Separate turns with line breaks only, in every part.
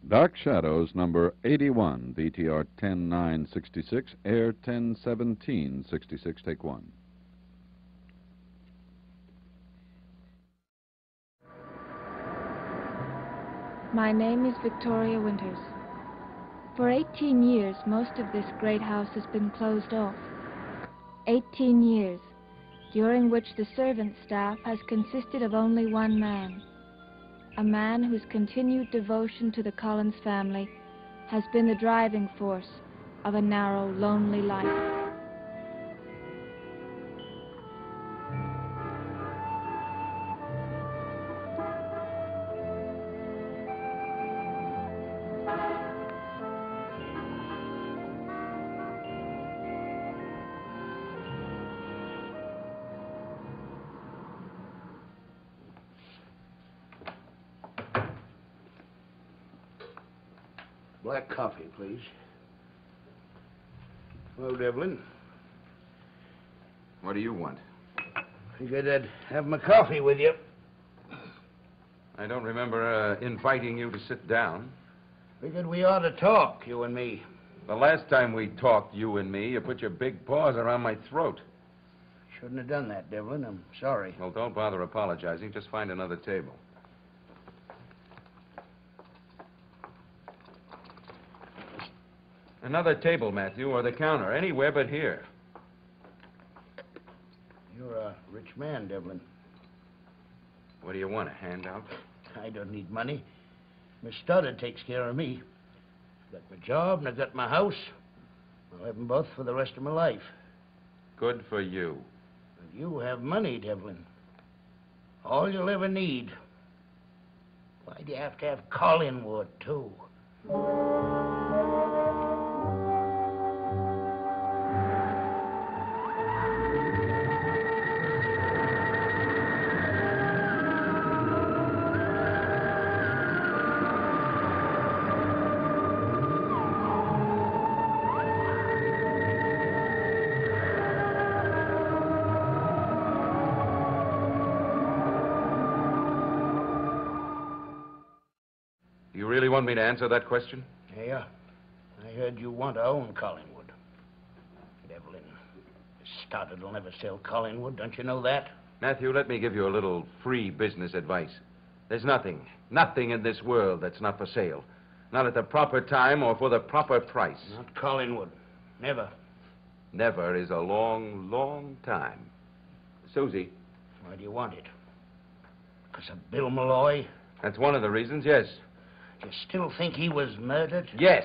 Dark Shadows, number 81, VTR 10966, air 101766, take one.
My name is Victoria Winters. For 18 years, most of this great house has been closed off. 18 years, during which the servant staff has consisted of only one man. A man whose continued devotion to the Collins family has been the driving force of a narrow, lonely life.
Black coffee, please. Hello, Devlin.
What do you want?
Figured I'd have my coffee with you.
I don't remember inviting you to sit down.
Figured we ought to talk, you and me.
The last time we talked, you and me, you put your big paws around my throat.
Shouldn't have done that, Devlin. I'm sorry.
Well, don't bother apologizing. Just find another table. Another table, Matthew, or the counter. Anywhere but here.
You're a rich man, Devlin.
What do you want, a handout?
I don't need money. Miss Stoddard takes care of me. I've got my job and I've got my house. I'll have them both for the rest of my life.
Good for you.
And you have money, Devlin. All you'll ever need. Why do you have to have Collingwood, too?
You really want me to answer that question?
Yeah. I heard you want to own Collingwood. Devlin, Stoddard will never sell Collingwood. Don't you know that?
Matthew, let me give you a little free business advice. There's nothing in this world that's not for sale. Not at the proper time or for the proper price.
Not Collingwood. Never.
Never is a long, long time. Susie.
Why do you want it? Because of Bill Malloy?
That's one of the reasons, yes.
You still think he was murdered?
Yes.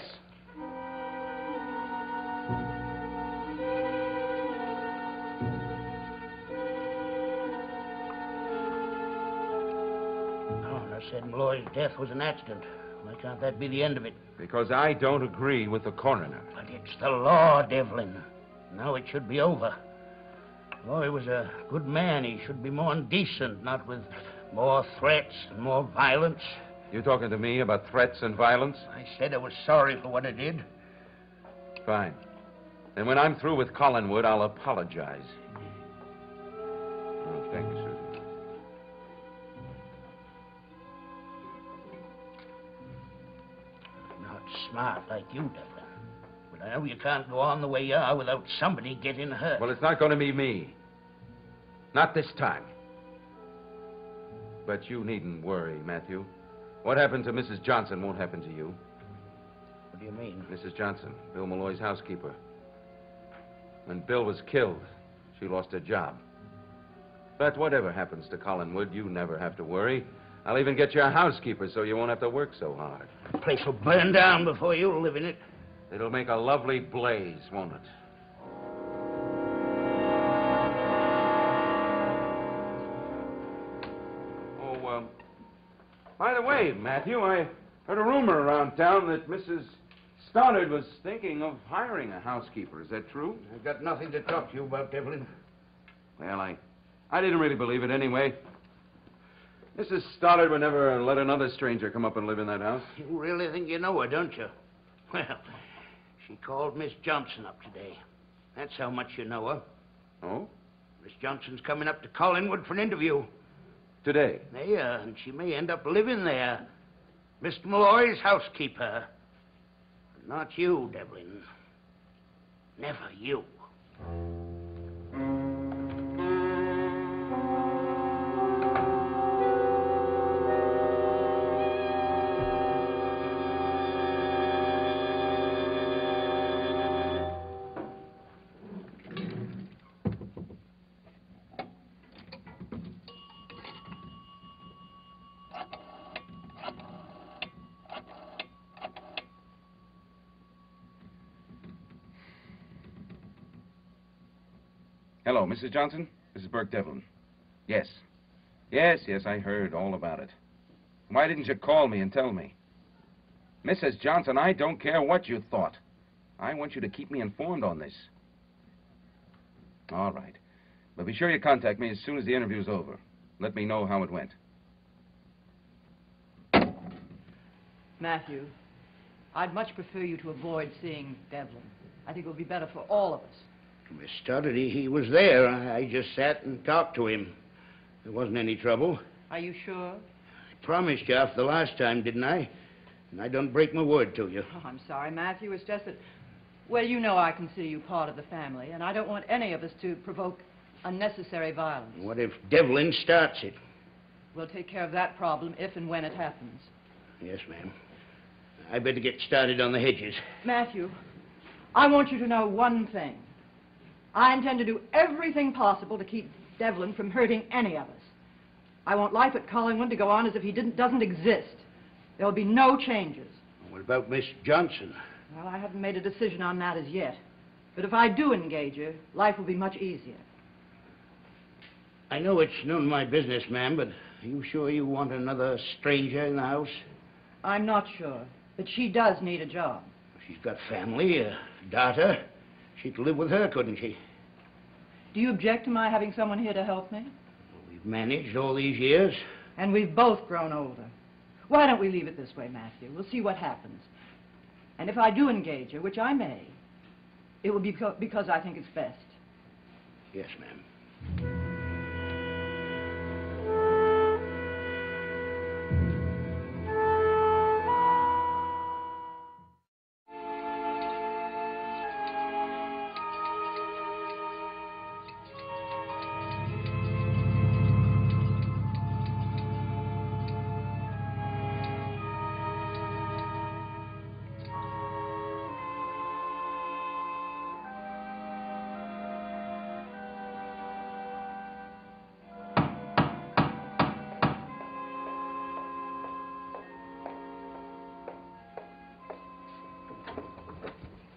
Coroner said Malloy's death was an accident. Why can't that be the end of it?
Because I don't agree with the coroner.
But it's the law, Devlin. Now it should be over. Malloy was a good man. He should be more decent, not with more threats and more violence.
You talking to me about threats and violence?
I said I was sorry for what I did.
Fine. Then when I'm through with Collingwood, I'll apologize. Oh, thank you, Susan.
Not smart like you, Devlin. But I know you can't go on the way you are without somebody getting hurt.
Well, it's not going to be me. Not this time. But you needn't worry, Matthew. What happened to Mrs. Johnson won't happen to you.
What do you mean?
Mrs. Johnson, Bill Malloy's housekeeper. When Bill was killed, she lost her job. But whatever happens to Collingwood, you never have to worry. I'll even get you a housekeeper so you won't have to work so hard.
The place will burn down before you'll live in it.
It'll make a lovely blaze, won't it? By the way, Matthew, I heard a rumor around town that Mrs. Stoddard was thinking of hiring a housekeeper. Is that true?
I've got nothing to talk to you about, Devlin.
Well, I didn't really believe it anyway. Mrs. Stoddard would never let another stranger come up and live in that house.
You really think you know her, don't you? Well, she called Miss Johnson up today. That's how much you know her.
Oh?
Miss Johnson's coming up to Collingwood for an interview.
Today?
Yeah, and she may end up living there. Mr. Malloy's housekeeper. Not you, Devlin. Never you.
Hello, Mrs. Johnson. This is Burke Devlin. Yes. Yes, I heard all about it. Why didn't you call me and tell me? Mrs. Johnson, I don't care what you thought. I want you to keep me informed on this. All right. But be sure you contact me as soon as the interview's over. Let me know how it went.
Matthew, I'd much prefer you to avoid seeing Devlin. I think it would be better for all of us.
Miss Stoddard, he was there. I just sat and talked to him. There wasn't any trouble.
Are you sure?
I promised you after the last time, didn't I? And I don't break my word to you.
Oh, I'm sorry, Matthew. It's just that, well, you know I consider you part of the family, and I don't want any of us to provoke unnecessary violence.
What if Devlin starts it?
We'll take care of that problem if and when it happens.
Yes, ma'am. I better get started on the hedges.
Matthew, I want you to know one thing. I intend to do everything possible to keep Devlin from hurting any of us. I want life at Collingwood to go on as if he doesn't exist. There'll be no changes.
What about Miss Johnson?
Well, I haven't made a decision on that as yet. But if I do engage her, life will be much easier.
I know it's none of my business, ma'am, but are you sure you want another stranger in the house?
I'm not sure, but she does need a job.
She's got family, a daughter. She could live with her, couldn't she?
Do you object to my having someone here to help me?
We've managed all these years.
And we've both grown older. Why don't we leave it this way, Matthew? We'll see what happens. And if I do engage her, which I may, it will be because I think it's best.
Yes, ma'am.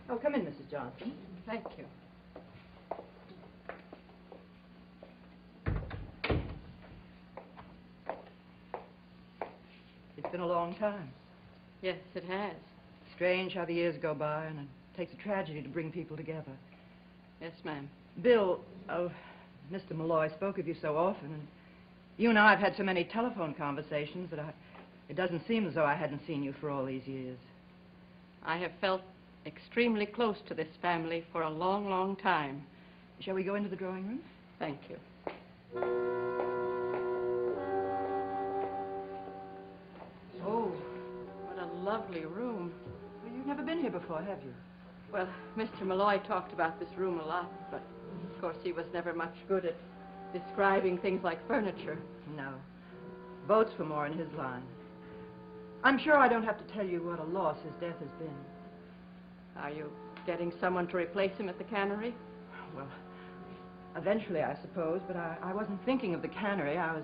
Oh, come in, Mrs. Johnson. Thank you. It's been a long time.
Yes, it has.
Strange how the years go by, and it takes a tragedy to bring people together.
Yes, ma'am.
Bill, Mr. Malloy spoke of you so often, and you and I have had so many telephone conversations that it doesn't seem as though I hadn't seen you for all these years.
I have felt extremely close to this family for a long, long time.
Shall we go into the drawing room?
Thank you. Oh, what a lovely room.
Well, you've never been here before, have you?
Well, Mr. Malloy talked about this room a lot, but of course he was never much good at describing things like furniture.
No. Boats were more in his line. I'm sure I don't have to tell you what a loss his death has been.
Are you getting someone to replace him at the cannery?
Well, eventually, I suppose, but I wasn't thinking of the cannery. I was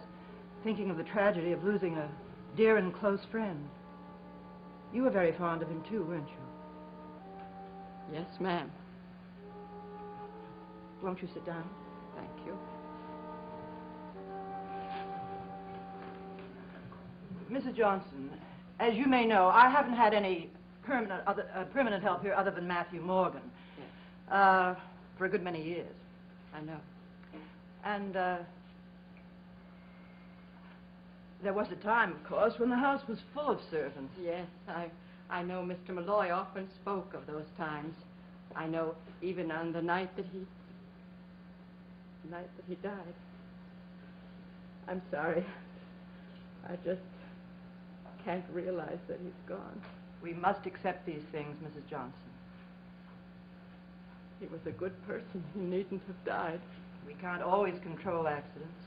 thinking of the tragedy of losing a dear and close friend. You were very fond of him, too, weren't you?
Yes, ma'am.
Won't you sit down?
Thank you.
Mrs. Johnson, as you may know, I haven't had any permanent help here other than Matthew Morgan.
Yes.
For a good many years.
I know.
And there was a time, of course, when the house was full of servants.
Yes, I know Mr. Malloy often spoke of those times. I know even on the night that he died. I'm sorry. can't realize that he's gone.
We must accept these things, Mrs. Johnson.
He was a good person. He needn't have died.
We can't always control accidents.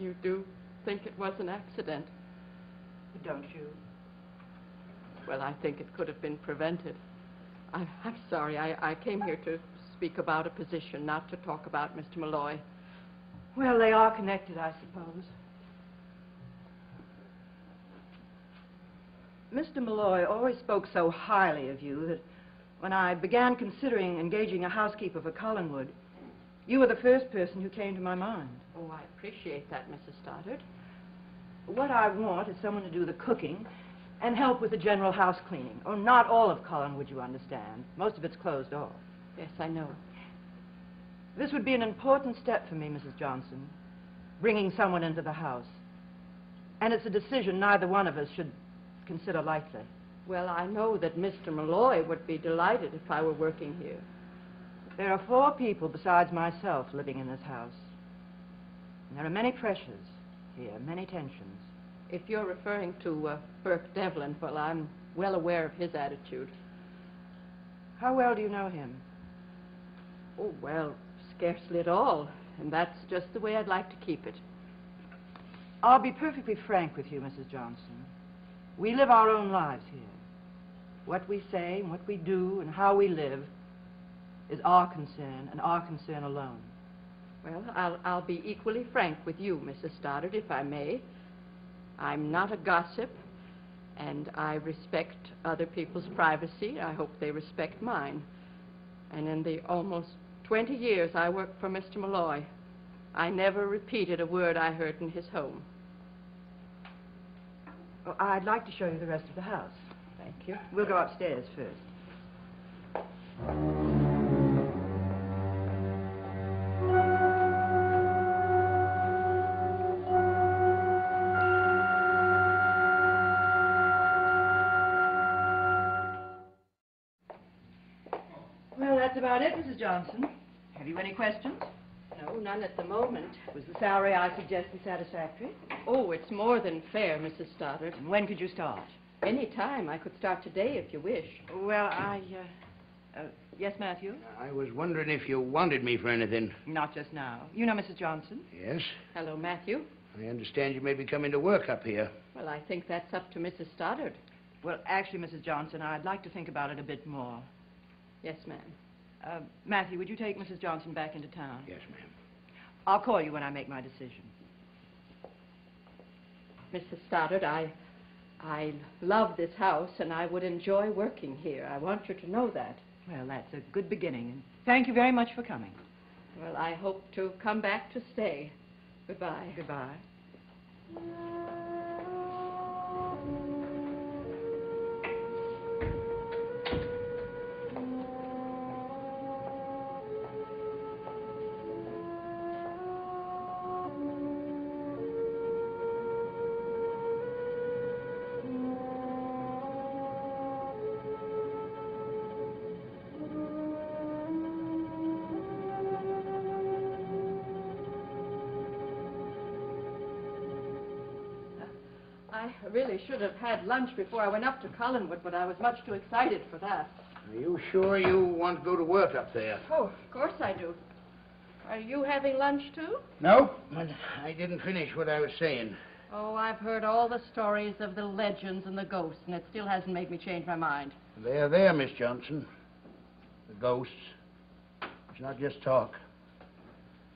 You do think it was an accident?
Don't you?
Well, I think it could have been prevented. I'm sorry. I came here to speak about a position, not to talk about Mr. Malloy.
Well, they are connected, I suppose. Mr. Malloy always spoke so highly of you that when I began considering engaging a housekeeper for Collinwood, you were the first person who came to my mind.
Oh, I appreciate that, Mrs. Stoddard.
What I want is someone to do the cooking and help with the general house cleaning. Oh, not all of Collinwood, you understand. Most of it's closed off.
Yes, I know.
This would be an important step for me, Mrs. Johnson, bringing someone into the house. And it's a decision neither one of us should consider lightly.
Well, I know that Mr. Malloy would be delighted if I were working here.
There are 4 people besides myself living in this house. And there are many pressures here, many tensions.
If you're referring to Burke Devlin, well, I'm well aware of his attitude.
How well do you know him?
Oh, well, scarcely at all. And that's just the way I'd like to keep it.
I'll be perfectly frank with you, Mrs. Johnson. We live our own lives here. What we say and what we do and how we live is our concern and our concern alone.
Well, I'll be equally frank with you, Mrs. Stoddard, if I may. I'm not a gossip, and I respect other people's privacy. I hope they respect mine. And in the almost 20 years I worked for Mr. Malloy, I never repeated a word I heard in his home.
Well, I'd like to show you the rest of the house.
Thank you.
We'll go upstairs first. Well, that's about it, Mrs. Johnson. Have you any questions?
No, none at the moment.
Was the salary I suggested satisfactory?
Oh, it's more than fair, Mrs. Stoddard.
And when could you start?
Any time. I could start today if you wish.
Well, yes, Matthew?
I was wondering if you wanted me for anything.
Not just now. You know Mrs. Johnson?
Yes?
Hello, Matthew.
I understand you may be coming to work up here.
Well, I think that's up to Mrs. Stoddard.
Well, actually, Mrs. Johnson, I'd like to think about it a bit more.
Yes, ma'am.
Matthew, would you take Mrs. Johnson back into town?
Yes, ma'am.
I'll call you when I make my decision.
Mrs. Stoddard, I love this house, and I would enjoy working here. I want you to know that.
Well, that's a good beginning, and thank you very much for coming.
Well, I hope to come back to stay. Goodbye.
Goodbye.
I really should have had lunch before I went up to Collinwood, but I was much too excited for that.
Are you sure you want to go to work up there?
Oh, of course I do. Are you having lunch, too?
Nope, but I didn't finish what I was saying.
Oh, I've heard all the stories of the legends and the ghosts, and it still hasn't made me change my mind.
They're there, Miss Johnson. The ghosts. It's not just talk.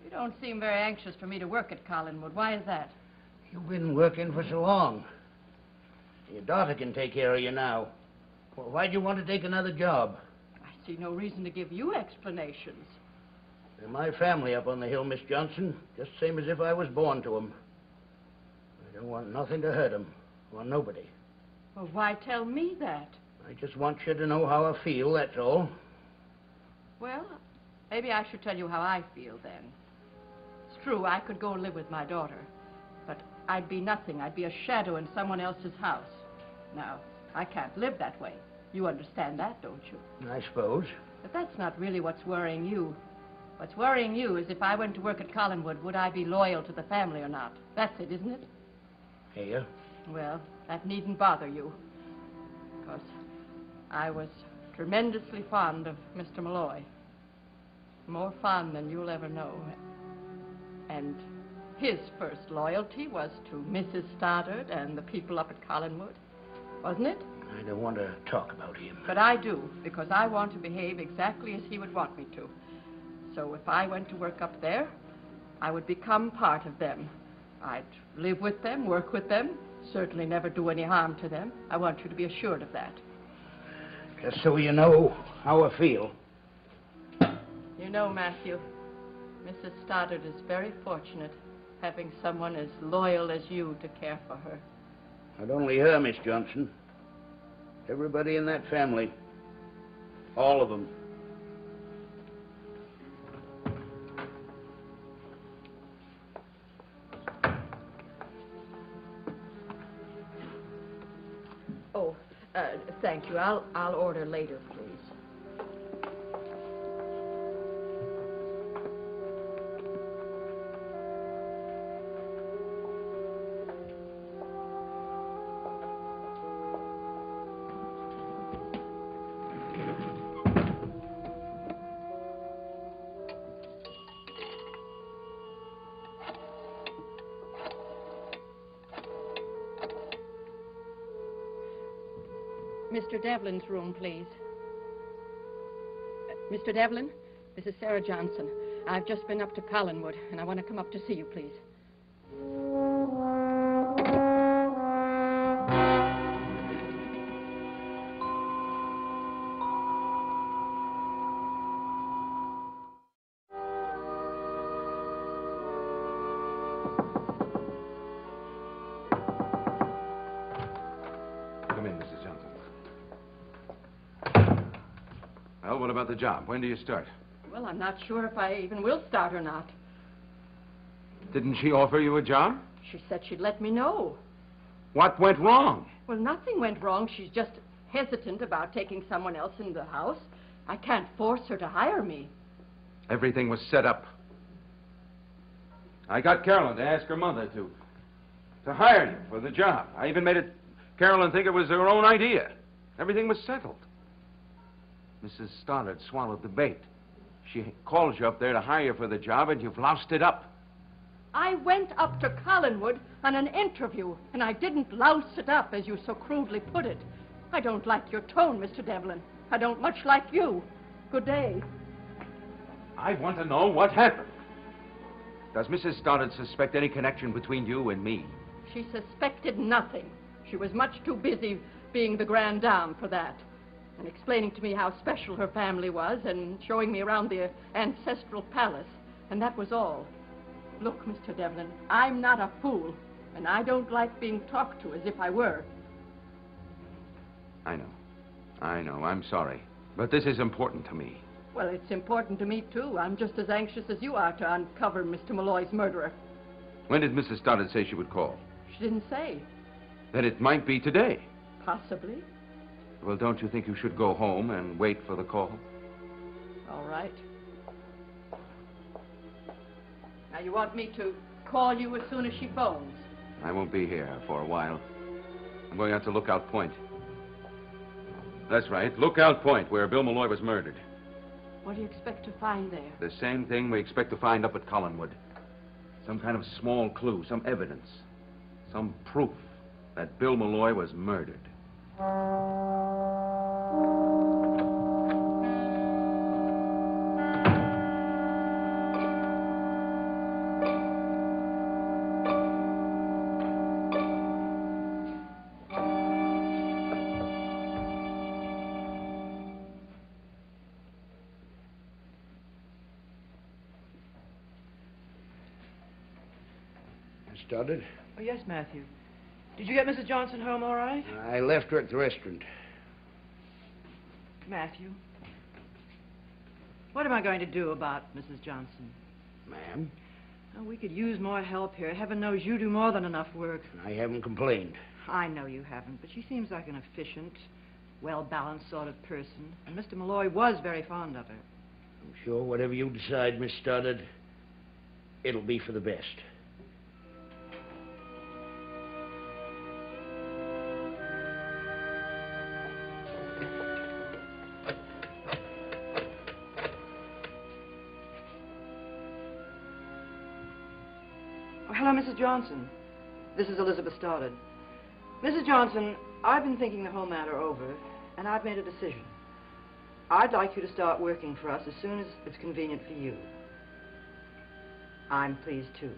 You don't seem very anxious for me to work at Collinwood. Why is that?
You've been working for so long. Your daughter can take care of you now. Well, why'd you want to take another job?
I see no reason to give you explanations.
They're my family up on the hill, Miss Johnson. Just the same as if I was born to them. I don't want nothing to hurt them. Or nobody.
Well, why tell me that?
I just want you to know how I feel, that's all.
Well, maybe I should tell you how I feel then. It's true, I could go and live with my daughter. But I'd be nothing. I'd be a shadow in someone else's house. Now, I can't live that way. You understand that, don't you?
I suppose.
But that's not really what's worrying you. What's worrying you is if I went to work at Collinwood, would I be loyal to the family or not? That's it, isn't it?
Here.
Well, that needn't bother you, because I was tremendously fond of Mr. Malloy. More fond than you'll ever know. And his first loyalty was to Mrs. Stoddard and the people up at Collinwood, wasn't it?
I don't want to talk about him.
But I do, because I want to behave exactly as he would want me to. So if I went to work up there, I would become part of them. I'd live with them, work with them, certainly never do any harm to them. I want you to be assured of that.
Just so you know how I feel.
You know, Matthew, Mrs. Stoddard is very fortunate having someone as loyal as you to care for her.
Not only her, Miss Johnson. Everybody in that family. All of them.
Oh, thank you. I'll order later, please. Mr. Devlin's room, please. Mr. Devlin, this is Sarah Johnson. I've just been up to Collinwood, and I want to come up to see you, please.
Come in, Mrs. Johnson. Well, what about the job? When do you start?
Well, I'm not sure if I even will start or not.
Didn't she offer you a job?
She said she'd let me know.
What went wrong?
Well, nothing went wrong. She's just hesitant about taking someone else in the house. I can't force her to hire me.
Everything was set up. I got Carolyn to ask her mother to hire you for the job. I even made Carolyn think it was her own idea. Everything was settled. Mrs. Stoddard swallowed the bait. She calls you up there to hire you for the job, and you've loused it up.
I went up to Collinwood on an interview, and I didn't louse it up, as you so crudely put it. I don't like your tone, Mr. Devlin. I don't much like you. Good day.
I want to know what happened. Does Mrs. Stoddard suspect any connection between you and me?
She suspected nothing. She was much too busy being the grande dame for that, and explaining to me how special her family was and showing me around the ancestral palace, and that was all. Look, Mr. Devlin, I'm not a fool, and I don't like being talked to as if I were.
I know. I'm sorry. But this is important to me.
Well, it's important to me, too. I'm just as anxious as you are to uncover Mr. Malloy's murderer.
When did Mrs. Stoddard say she would call?
She didn't say.
Then it might be today.
Possibly.
Well, don't you think you should go home and wait for the call?
All right. Now, you want me to call you as soon as she phones?
I won't be here for a while. I'm going out to Lookout Point. That's right, Lookout Point, where Bill Malloy was murdered.
What do you expect to find there?
The same thing we expect to find up at Collinwood. Some kind of small clue, some evidence, some proof that Bill Malloy was murdered.
Stoddard?
Oh, yes, Matthew. Did you get Mrs. Johnson home all right?
I left her at the restaurant.
Matthew, what am I going to do about Mrs. Johnson?
Ma'am,
Oh, we could use more help here. Heaven knows you do more than enough work.
I haven't complained.
I know you haven't, but she seems like an efficient, well-balanced sort of person. And Mr. Malloy was very fond of her.
I'm sure whatever you decide, Miss Stoddard, it'll be for the best.
Hello, Mrs. Johnson. This is Elizabeth Stoddard. Mrs. Johnson, I've been thinking the whole matter over, and I've made a decision. I'd like you to start working for us as soon as it's convenient for you. I'm pleased, too.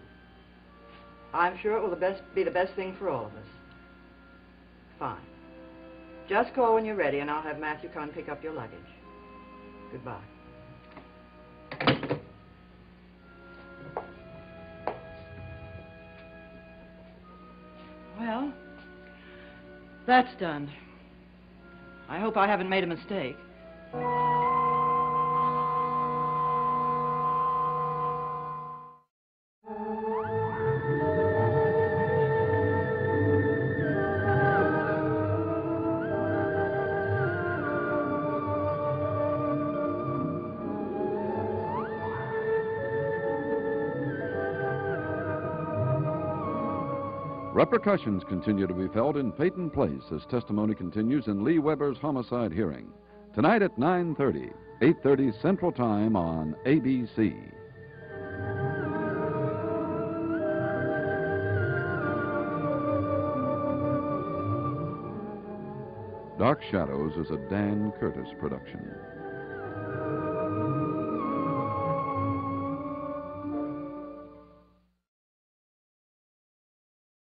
I'm sure it will be the best thing for all of us. Fine. Just call when you're ready, and I'll have Matthew come and pick up your luggage. Goodbye. Well, that's done. I hope I haven't made a mistake.
Repercussions continue to be felt in Peyton Place as testimony continues in Lee Weber's homicide hearing. Tonight at 9:30, 8:30 Central Time on ABC. Dark Shadows is a Dan Curtis production.